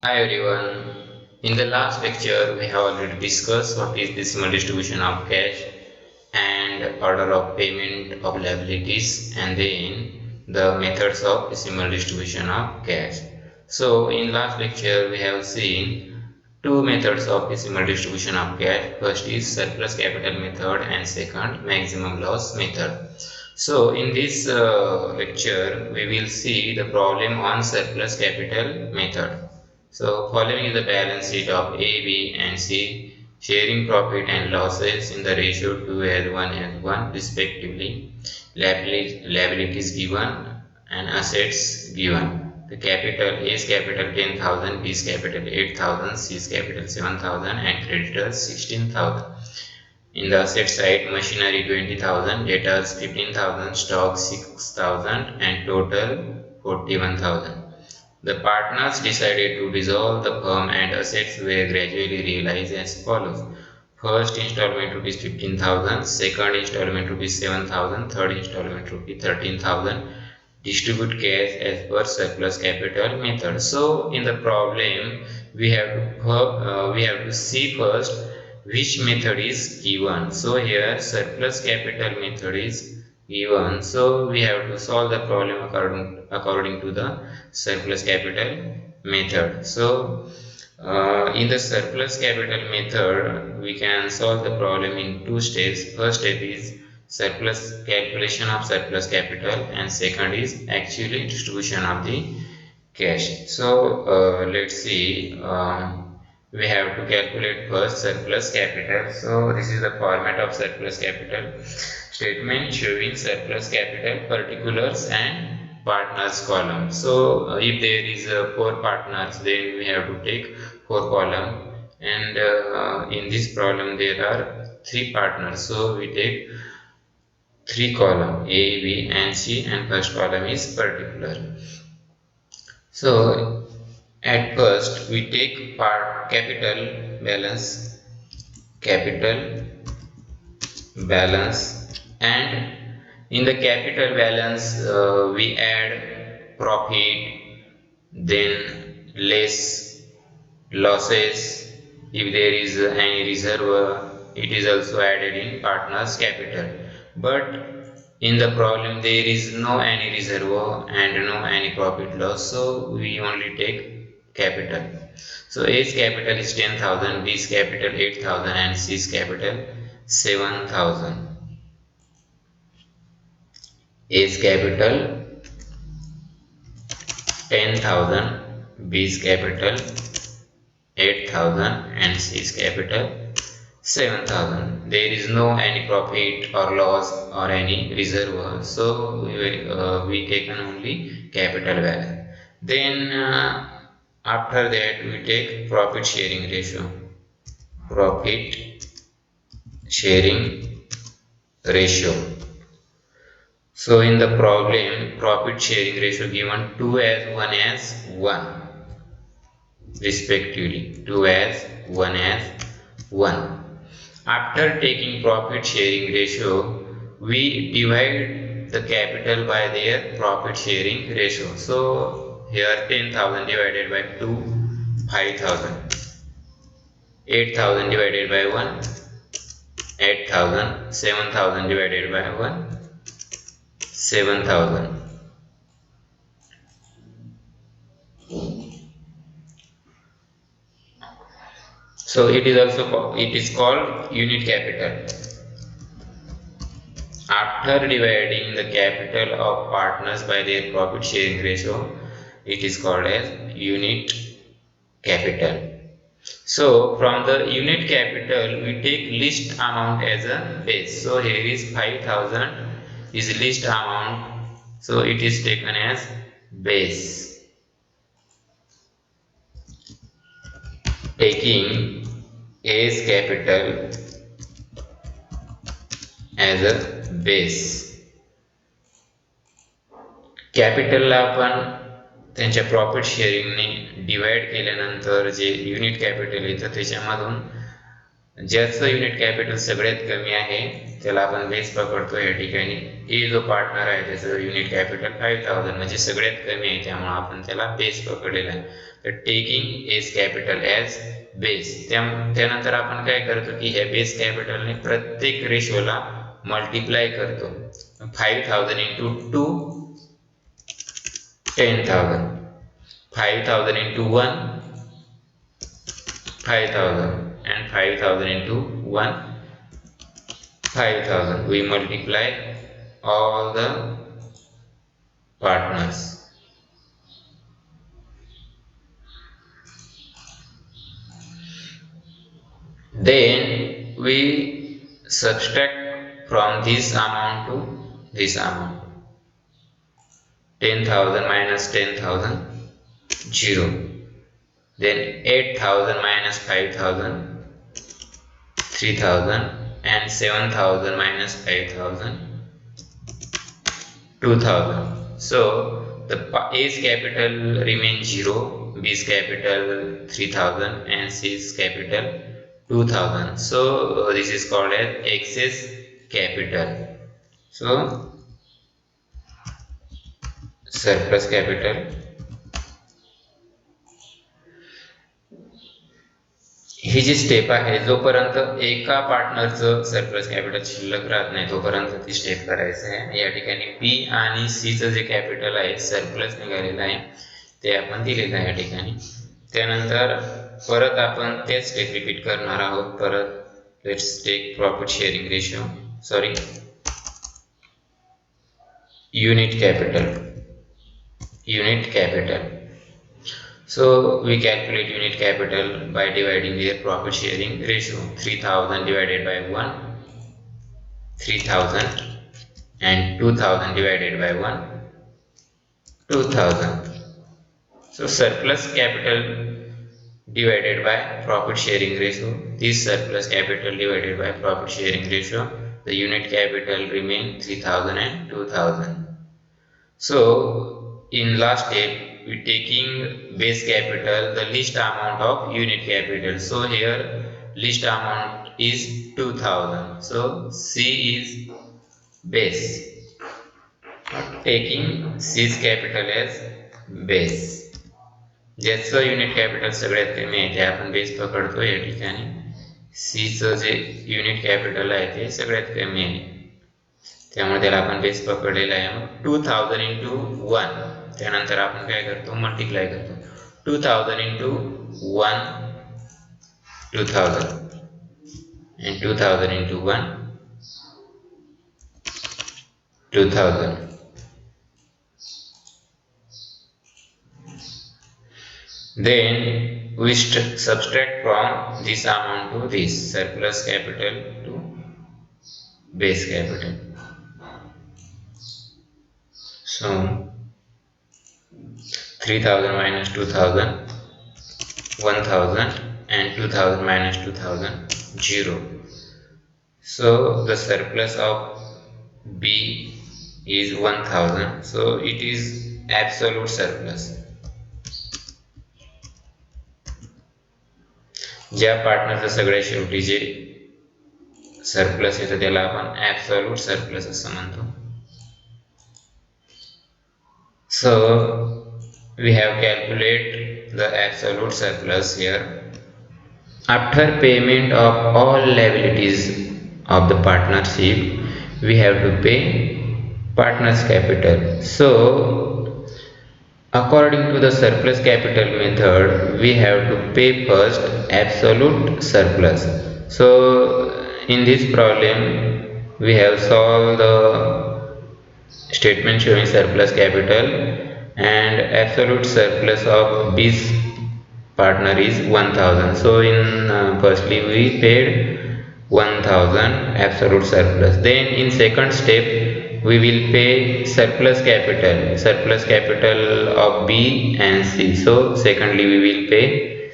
Hi everyone. In the last lecture, we have already discussed what is decimal distribution of cash and order of payment of liabilities, and then the methods of decimal distribution of cash. So in last lecture, we have seen two methods of decimal distribution of cash. First is surplus capital method and second maximum loss method. So in this lecture, we will see the problem on surplus capital method. So following is the balance sheet of A, B and C, sharing profit and losses in the ratio 2 as 1 as 1 respectively. Liabilities given and assets given. The capital A is capital 10,000, B is capital 8,000, C is capital 7,000 and creditors 16,000. In the asset side, machinery 20,000, debtors 15,000, stock 6,000 and total 41,000. The partners decided to dissolve the firm and assets were gradually realized as follows. First installment rupees 15,000, second installment rupees 7,000, third installment rupees 13,000. Distribute cash as per surplus capital method. So in the problem we have to see first which method is given. So here surplus capital method is given, so we have to solve the problem according to the surplus capital method. So in the surplus capital method we can solve the problem in two steps. First step is surplus calculation of surplus capital and second is actually distribution of the cash. So let's see, we have to calculate first surplus capital. So this is the format of surplus capital statement showing surplus capital particulars and partners column. So if there is four partners, then we have to take four column, and in this problem there are three partners, so we take three column A, B and C, and first column is particular. So at first we take part capital balance, and in the capital balance we add profit, then less losses. If there is any reserve, it is also added in partners capital, but in the problem there is no any reserve and no any profit loss, so we only take capital. So A's capital is 10,000, B's capital 8,000 and C's capital 7,000. A's capital 10,000, B's capital 8,000 and C's capital 7,000. There is no any profit or loss or any reserve, so we taken only capital value. Then after that we take profit sharing ratio. Profit sharing ratio. So in the problem, profit sharing ratio given 2 as 1 respectively, 2 as 1 as 1. After taking profit sharing ratio, we divide the capital by their profit sharing ratio. So here 10,000 divided by 2, 5,000. 8,000 divided by 1, 8,000. 7,000 divided by 1, 7,000. So it is called unit capital. After dividing the capital of partners by their profit sharing ratio, it is called as unit capital. So from the unit capital we take least amount as a base. So here is 5,000 is least amount, so it is taken as base. Taking A's capital as a base. कॅपिटलला आपण त्यांच्या profit शेअरिंगने divide केल्यानंतर जे unit capital येतं त्याच्यामधून ज्याचं unit capital सगळ्यात कमी आहे त्याला आपण बेस पकडतो. या ठिकाणी ए जो पार्टनर आहे त्याचं युनिट कॅपिटल 5,000 म्हणजे सगळ्यात कमी आहे, त्यामुळे आपण त्याला बेस पकडलेला आहे. Taking as capital as base. त्यानंतर आपण काय करतो की ह्या बेस कॅपिटलने प्रत्येक रेशोला मल्टिप्लाय करतो. 5000 into 2 10,000, 5000 into 1 5000 and 5000 into 1 5000. We multiply all the partners. Then we subtract from this amount to this amount. 10,000 minus 10,000 0. Then 8,000 minus 5,000 3,000 and 7,000 minus 5,000 2,000. So the A's capital remains 0, B's capital 3,000 and C's capital 2,000. So this is called as excess capital. So surplus capital. He ji step आहे, जोपर्यंत एका पार्टनरचं surplus capital शिल्लक राहत नाही तोपर्यंत ती step करायचं आहे. या ठिकाणी बी आणि सीचं जे कॅपिटल आहे सरप्लस निघालेलं आहे ते आपण दिलेलं आहे या ठिकाणी. त्यानंतर परत आपण तेच स्टेप रिपीट करणार आहोत. परत let's take profit sharing ratio, sorry unit capital. So we calculate unit capital by dividing their profit sharing ratio. 3,000 divided by 1, 3,000 and 2,000 divided by 1, 2,000. So surplus capital divided by profit sharing ratio. This surplus capital divided by profit sharing ratio, the unit capital remain 3,000 and 2,000. So in last step we taking base capital the least amount of unit capital. So here least amount is 2,000. So C is base, taking C's capital as base. ज्याचं unit capital सगळ्यात कमी आहे ते आपण base पकडतो. या ठिकाणी Cचं जे unit capital आहे ते सगळ्यात कमी आहे त्यामुळे त्याला आपण बेस पकडलेला आहे. मग 2,000 इंटू 1, त्यानंतर आपण काय करतो मल्टिप्लाय करतो. 2,000 into 1 2,000 and 2,000 into 1 2,000. Then we subtract from this amount to this surplus capital to base capital. So 3,000 minus 2,000 1,000 and 2,000 minus 2,000 0. So the surplus of B is 1,000. So it is absolute surplus. ज्या पार्टनरचं सगळ्यात शेवटी जे surplus येतं त्याला आपण absolute surplus असं म्हणतो. So we have calculated the absolute surplus here. After payment of all liabilities of the partnership, we have to pay partners capital. So according to the surplus capital method, we have to pay first absolute surplus. So in this problem we have solved the statement showing surplus capital, and absolute surplus of B's partner is 1,000. So in firstly we paid 1,000 absolute surplus. Then in second step we will pay surplus capital of B and C. So secondly we will pay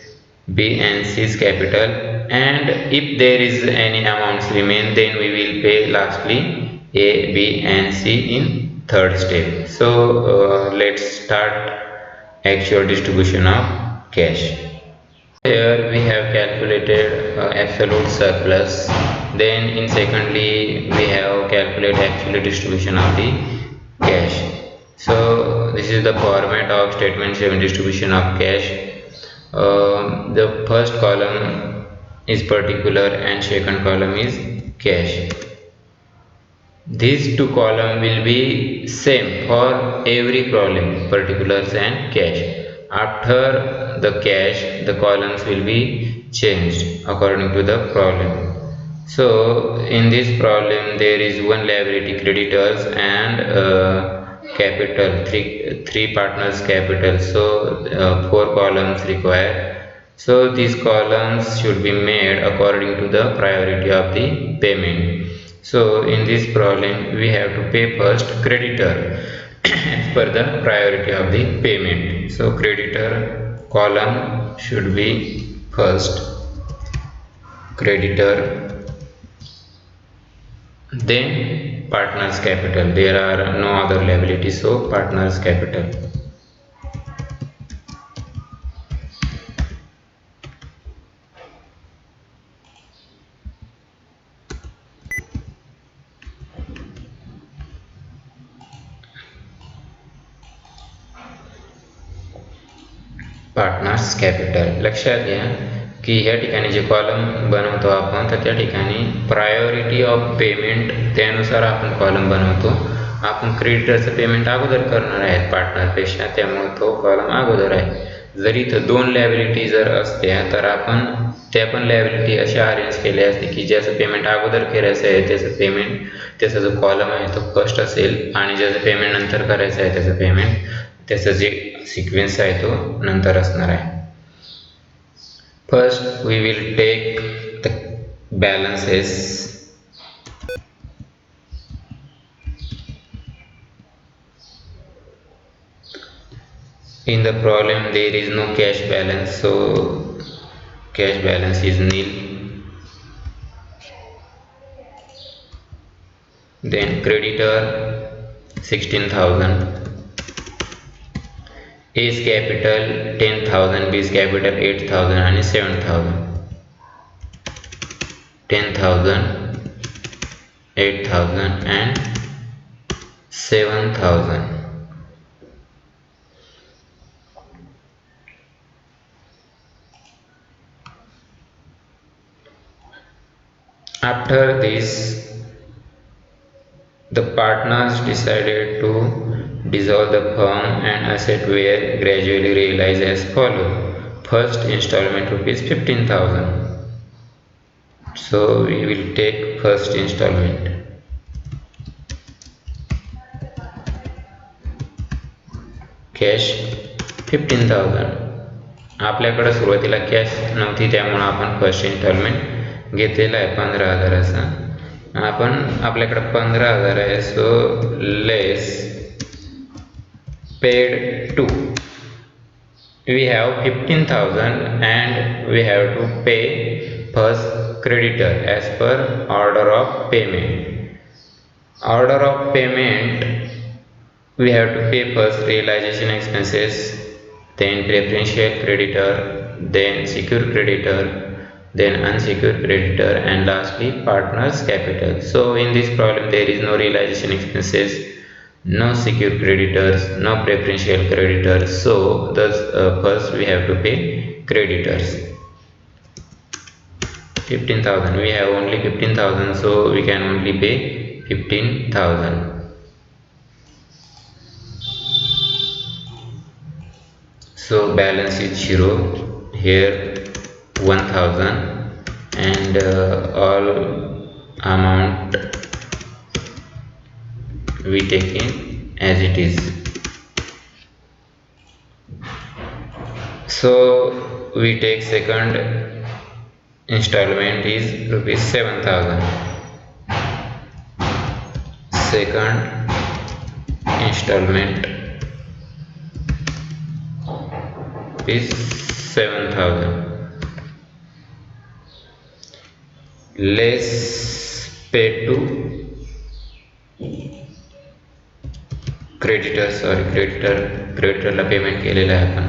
B and C's capital, and if there is any amounts remain then we will pay lastly A, B and C in third step. So let's start actual distribution of cash. Here we have calculated absolute surplus. Then in secondly we have calculated actual distribution of the cash. So this is the format of statement showing distribution of cash. The first column is particular and second column is cash. These two columns will be same for every problem, particulars and cash. After the cash, the columns will be changed according to the problem. So in this problem there is one liability creditors and capital, three partners capital. So four columns required. So these columns should be made according to the priority of the payment. So in this problem we have to pay first creditor as per the priority of the payment. So creditor column should be first creditor, then partners capital. There are no other liabilities, so partners capital. Partners capital. लक्षात घ्या की ह्या ठिकाणी जे column बनवतो आपण तर त्या ठिकाणी प्रायोरिटी ऑफ पेमेंट त्यानुसार आपण कॉलम बनवतो. आपण क्रेडिटरचं पेमेंट अगोदर करणार आहेत पार्टनरपेक्षा, त्यामुळे तो कॉलम अगोदर आहे. जरी इथं दोन लायबिलिटी जर असत्या तर आपण त्या पण लायबिलिटी अशा अरेंज केल्या असते की ज्याचं पेमेंट अगोदर करायचं आहे त्याचं पेमेंट, त्याचा जो कॉलम आहे तो फर्स्ट असेल आणि ज्याचं पेमेंट नंतर करायचं आहे त्याचं पेमेंट, त्याचा जे सिक्वेन्स आहे तो नंतर असणार आहे. First we will take the balances. In the problem there is no cash balance, so cash balance is nil. Then creditor 16,000, A is capital 10,000, B is capital 8,000 and 7,000. 10,000, 8,000 and 7,000. After this, the partners decided to dissolve the firm and assets were gradually realized as follows. First installment rupees 15,000. So we will take first installment. Cash 15,000. आपल्याकडे सुरुवातीला cash नव्हती त्यामुळे आपण first instalment घेतलेला आहे 15,000चा. आपण आपल्याकडे 15,000 आहे, so less paid to. We have 15,000 and we have to pay first creditor as per order of payment. Order of payment, we have to pay first realization expenses, then preferential creditor, then secure creditor, then unsecured creditor, and lastly partners capital. So in this problem there is no realization expenses, no secure creditors, no preferential creditors, so thus first we have to pay creditors. 15,000, we have only 15,000, so we can only pay 15,000. So balance is 0 here, 1,000, and all amount we take in as it is. So we take second installment is rupees 7,000. Second installment is 7,000. Less paid to creditors, sorry creditorला payment केलेलं आहे आपण.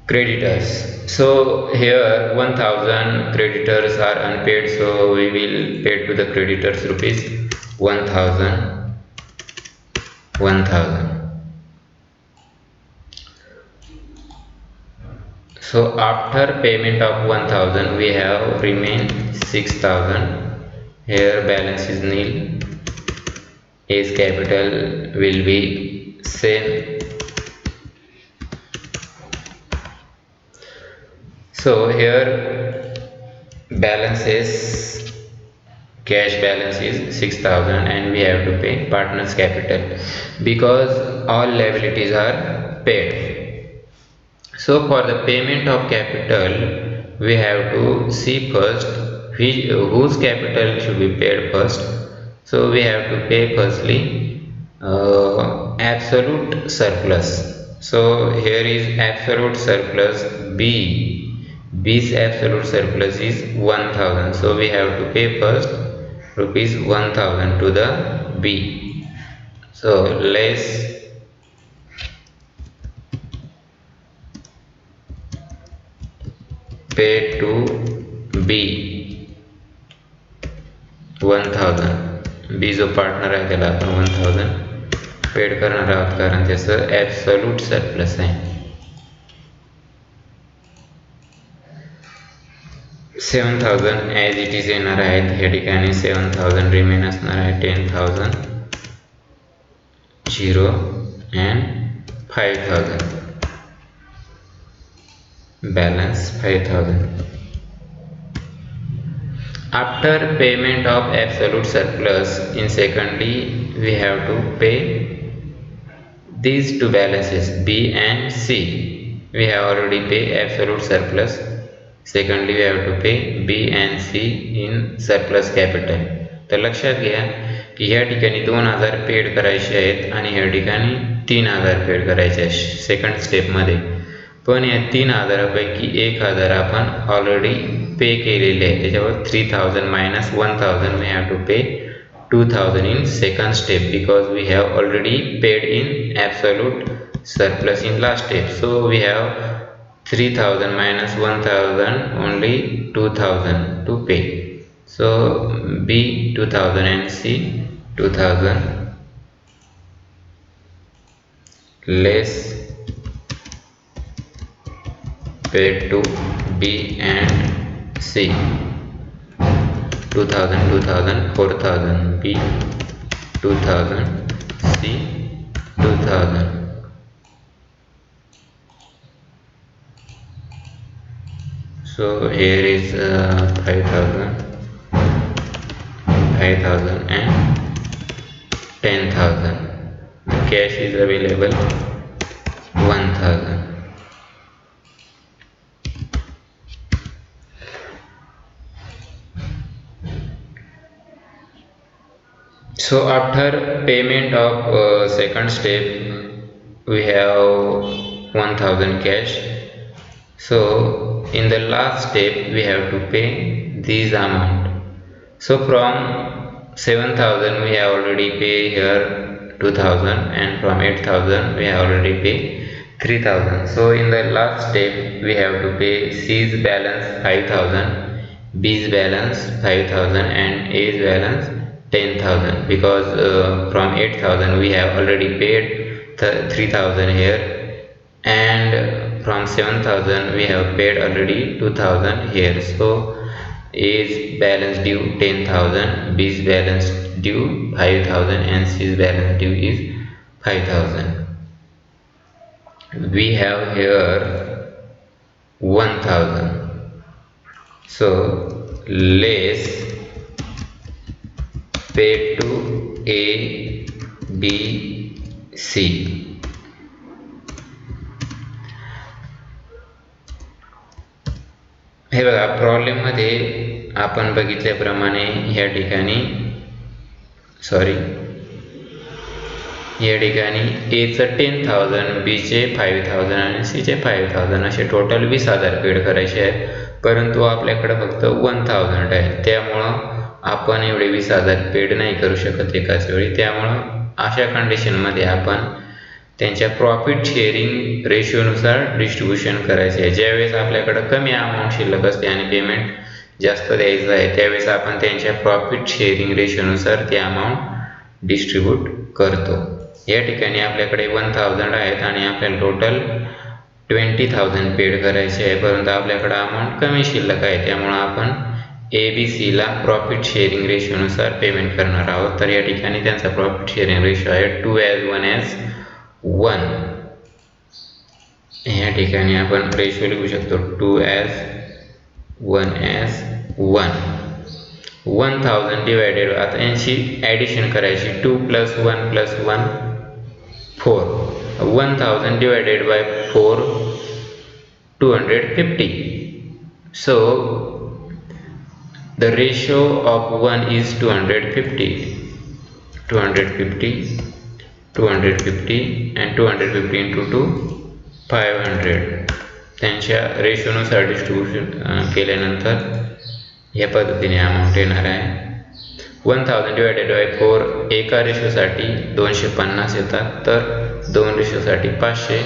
Creditors, so here 1,000 creditors are unpaid, so we will pay to the creditors rupees 1,000. So after payment of 1000 we have remain 6000. Here balance is nil. A's capital will be same. So here balance is cash balance is 6000 and we have to pay partners capital because all liabilities are paid. So for the payment of capital we have to see first whose capital should be paid first. So we have to pay firstly absolute surplus. So here is absolute surplus B. B's absolute surplus is 1000. So we have to pay first rupees 1000 to the B. So less pay to B 1000. B जो partner आहे त्याला आपण 1000 paid करणार आहोत कारण त्याचं absolute surplus आहे. 7000 as it is येणार आहेत. या ठिकाणी 7000 रिमेन असणार आहे. 10000 0 and 5000 balance 5000. After payment of absolute surplus in secondly we have to pay these two balances B and C. We have already paid absolute surplus. Secondly we have to pay B and C in surplus capital. तर लक्षात घ्या की या ठिकाणी 2000 paid करायचे आहेत आणि या ठिकाणी 3000 पेड करायचे आहेत सेकंड स्टेपमध्ये. पण या 3000 पैकी 1000 आपण ऑलरेडी पे केलेले आहे. त्याच्यावर 3000 minus 1000 we have to pay 2000 in second step because we have already paid in absolute surplus in last step. So we have 3000 minus 1000 only 2000 to pay. So B 2000 and C 2000 less paid to B and C 2000 2000 4000 B 2000 C 2000. So here is 5000 and 10000. Cash is available 1000. So after payment of second step we have 1000 cash. So in the last step we have to pay this amount. So from 7000 we have already paid here 2000 and from 8000 we have already paid 3000. So in the last step we have to pay C's balance 5000, B's balance 5000 and A's balance 10,000 because from 8000 we have already paid 3000 here and from 7000 we have paid already 2000 here. So A's balance due 10,000, B's balance due 5000 and C's balance due is 5000. We have here 1000. So less paid to A, B, C. हे बघा problem मध्ये आपण बघितल्याप्रमाणे या ठिकाणी A चं 10,000, B चे 5000 आणि C चे 5000 असे टोटल 20000 पेड करायचे आहेत. परंतु आपल्याकडे फक्त 1000 आहे त्यामुळं आपण एवढे 20000 पेड नाही करू शकत एकाच वेळी. त्यामुळं अशा कंडिशनमध्ये आपण त्यांच्या प्रॉफिट शेअरिंग रेशोनुसार डिस्ट्रीब्युशन करायचे आहे. ज्यावेळेस आपल्याकडे कमी अमाऊंट शिल्लक असते आणि पेमेंट जास्त द्यायचं आहे त्यावेळेस आपण त्यांच्या प्रॉफिट शेअरिंग रेशोनुसार ते अमाऊंट डिस्ट्रीब्यूट करतो. या ठिकाणी आपल्याकडे 1000 आहेत आणि आपल्याला टोटल 20,000 पेड करायचे आहे, परंतु आपल्याकडे अमाऊंट कमी शिल्लक आहे, त्यामुळे आपण ABCला प्रॉफिट शेअरिंग रेशोनुसार पेमेंट करणार आहोत. तर या ठिकाणी त्यांचा प्रॉफिट शेअरिंग रेशो आहे 2:1:1. या ठिकाणी आपण रेशो लिहू शकतो 2:1:1. 1000 डिवायडेड, आता यांची ॲडिशन करायची, 2 + 1 + 1 4. 1000 divided by 4, 250. So the ratio of 1 is 250. 250 and 250 into 2, 500. त्यांच्या रेशोनुसार डिस्ट्रीब्युशन केल्यानंतर या पद्धतीने अमाऊंट येणार आहे. 1000 डिवायडेड बाय 4 एका रेशोसाठी 250 येतात, तर 2 रेशोसाठी 500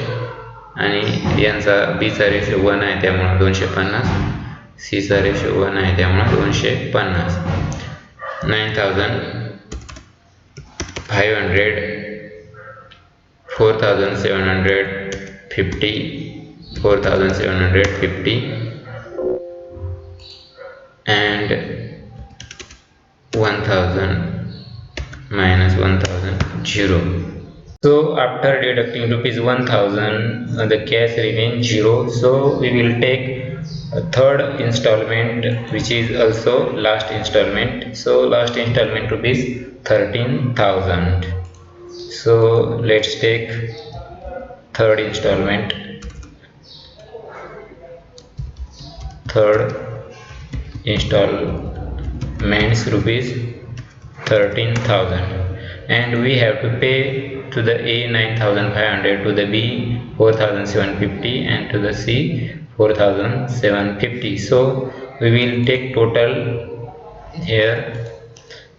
आणि यांचा बीचा रेशो 1 आहे त्यामुळे 250, सीचा रेशो 1 आहे त्यामुळे 250. 9,500, 4,750, 4,750 and 1,000 minus 1,000, 0. So after deducting ₹1,000, the cash remains 0. So we will take a third installment, which is also last installment. So last installment ₹13,000. So let's take third installment. Third installments ₹13,000, and we have to pay to the A 9,500, to the B 4,750 and to the C 4,750. So we will take total here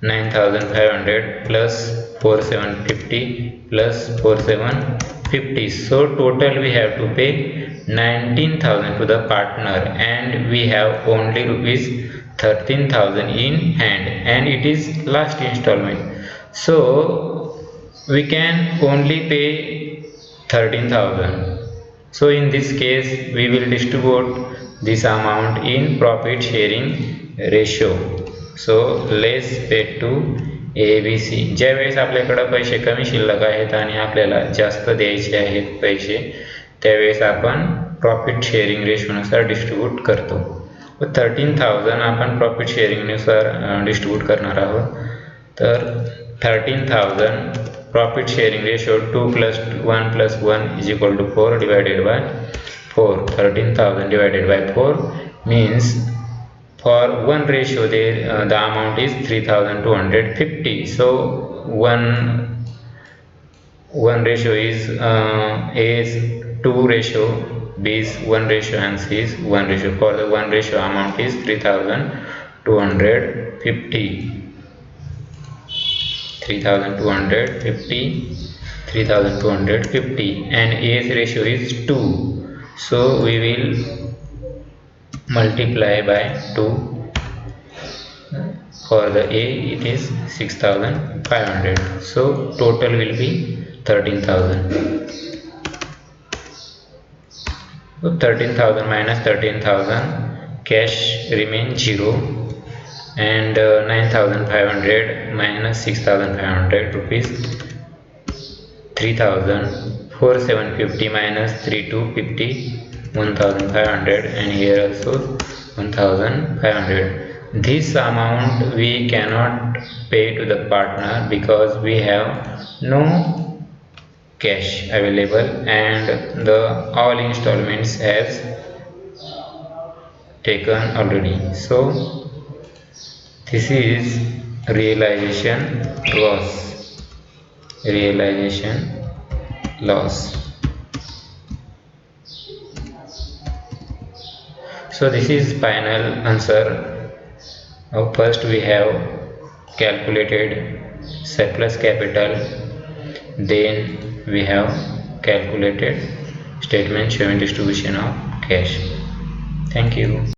9,500 plus 4,750 plus 4,750. So total we have to pay 19,000 to the partner, and we have only ₹13,000 in hand, and it is last installment. So we can only pay 13,000. So in this case we will distribute this amount in profit sharing ratio. So less paid to ABC. ज्यावेळेस आपल्याकडे पैसे कमी शिल्लक आहेत आणि आपल्याला जास्त द्यायचे आहेत पैसे, त्यावेळेस आपण प्रॉफिट शेअरिंग रेशोनुसार डिस्ट्रीब्यूट करतो. 13,000 आपण प्रॉफिट शेअरिंगनुसार डिस्ट्रीब्यूट करणार आहोत. तर 13,000 profit sharing ratio 2 + 1 + 1 = 4 divided by 4. 13,000 divided by 4 means for one ratio there the amount is 3,250. So one ratio is A is 2 ratio, B is 1 ratio and C is 1 ratio. For the 1 ratio amount is 3,250. 3,250 and A's ratio is 2. So we will multiply by 2. For the A it is 6,500. So total will be 13,000. So 13,000 minus 13,000, cash remains 0, and 9,500 minus 6,500 rupees, 3,000. 4,750 minus 3,250, 1,500, and here also 1,500. This amount we cannot pay to the partner because we have no cash available, and the all installments has taken already. So this is realization loss. So this is final answer. First we have calculated surplus capital, then we have calculated statement showing distribution of cash. Thank you.